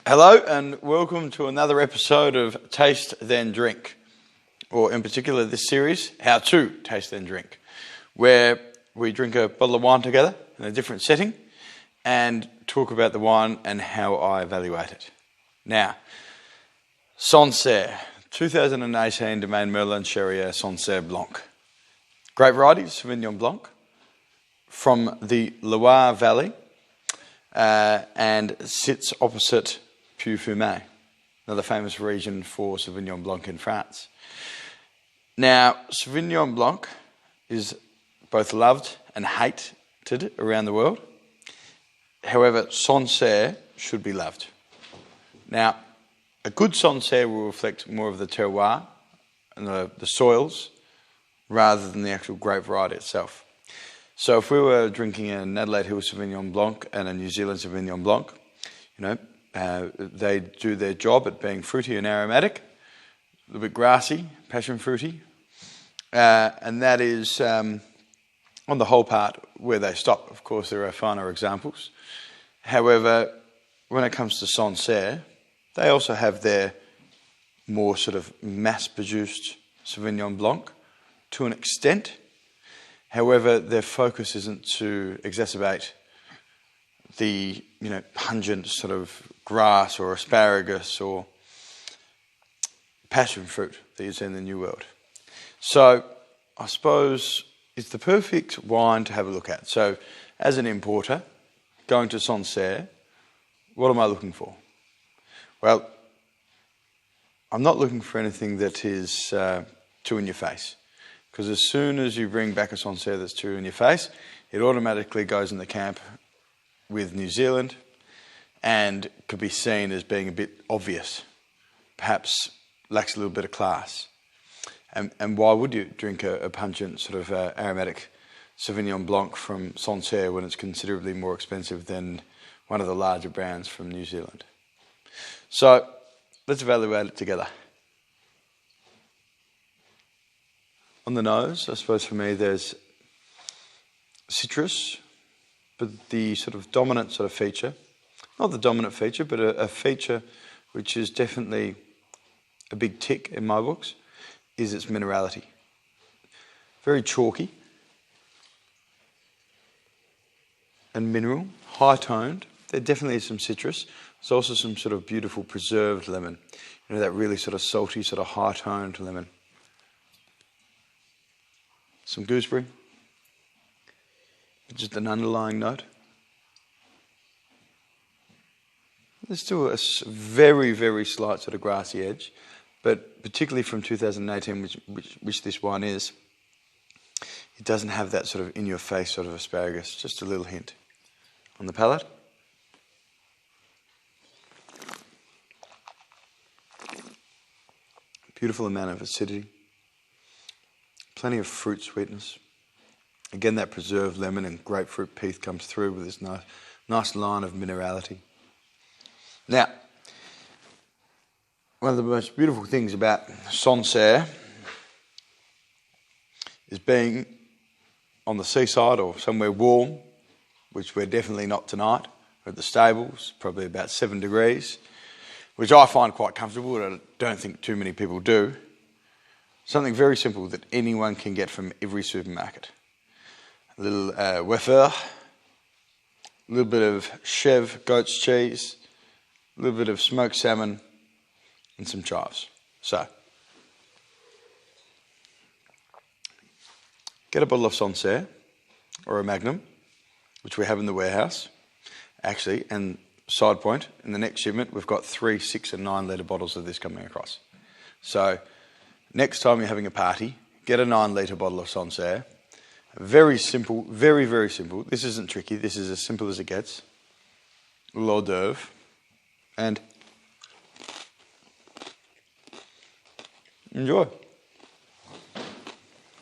Hello and welcome to another episode of Taste Then Drink, or in particular this series, How to Taste Then Drink, where we drink a bottle of wine together in a different setting and talk about the wine and how I evaluate it. Now, Sancerre, 2018 Domaine Merlin Cherrier Sancerre Blanc. Great variety, Sauvignon Blanc, from the Loire Valley and sits opposite Puy-Fumé, another famous region for Sauvignon Blanc in France. Now, Sauvignon Blanc is both loved and hated around the world. However, Sancerre should be loved. Now, a good Sancerre will reflect more of the terroir and the soils rather than the actual grape variety itself. So if we were drinking an Adelaide Hill Sauvignon Blanc and a New Zealand Sauvignon Blanc, they do their job at being fruity and aromatic, a little bit grassy, passion fruity, and that is on the whole part where they stop. Of course, there are finer examples. However, when it comes to Sancerre, they also have their more sort of mass-produced Sauvignon Blanc to an extent. However, their focus isn't to exacerbate the pungent sort of grass or asparagus or passion fruit that you see in the New World. So I suppose it's the perfect wine to have a look at. So as an importer, going to Sancerre, what am I looking for? Well, I'm not looking for anything that is too in your face. Because as soon as you bring back a Sancerre that's too in your face, it automatically goes in the camp with New Zealand and could be seen as being a bit obvious, perhaps lacks a little bit of class. And why would you drink a pungent sort of aromatic Sauvignon Blanc from Sancerre when it's considerably more expensive than one of the larger brands from New Zealand? So let's evaluate it together. On the nose, I suppose for me there's citrus, but the sort of dominant sort of feature, not the dominant feature, but a feature which is definitely a big tick in my books, is its minerality. Very chalky and mineral, high-toned. There definitely is some citrus. There's also some sort of beautiful preserved lemon. That really sort of salty, sort of high-toned lemon. Some gooseberry, just an underlying note. There's still a very, very slight sort of grassy edge, but particularly from 2018, which this wine is, it doesn't have that sort of in-your-face sort of asparagus, just a little hint. On the palate, beautiful amount of acidity. Plenty of fruit sweetness. Again, that preserved lemon and grapefruit pith comes through with this nice line of minerality. Now, one of the most beautiful things about Sancerre is being on the seaside or somewhere warm, which we're definitely not tonight. We're at the stables, probably about 7 degrees, which I find quite comfortable, but I don't think too many people do. Something very simple that anyone can get from every supermarket. A little wafer, a little bit of chev goat's cheese, a little bit of smoked salmon, and some chives. So, get a bottle of Sancerre or a Magnum, which we have in the warehouse. Actually, and side point, in the next shipment, we've got 3, 6 and 9 litre bottles of this coming across. So, next time you're having a party, get a 9-litre bottle of Sancerre. Very simple, very, very simple. This isn't tricky. This is as simple as it gets. Hors d'oeuvre. And enjoy.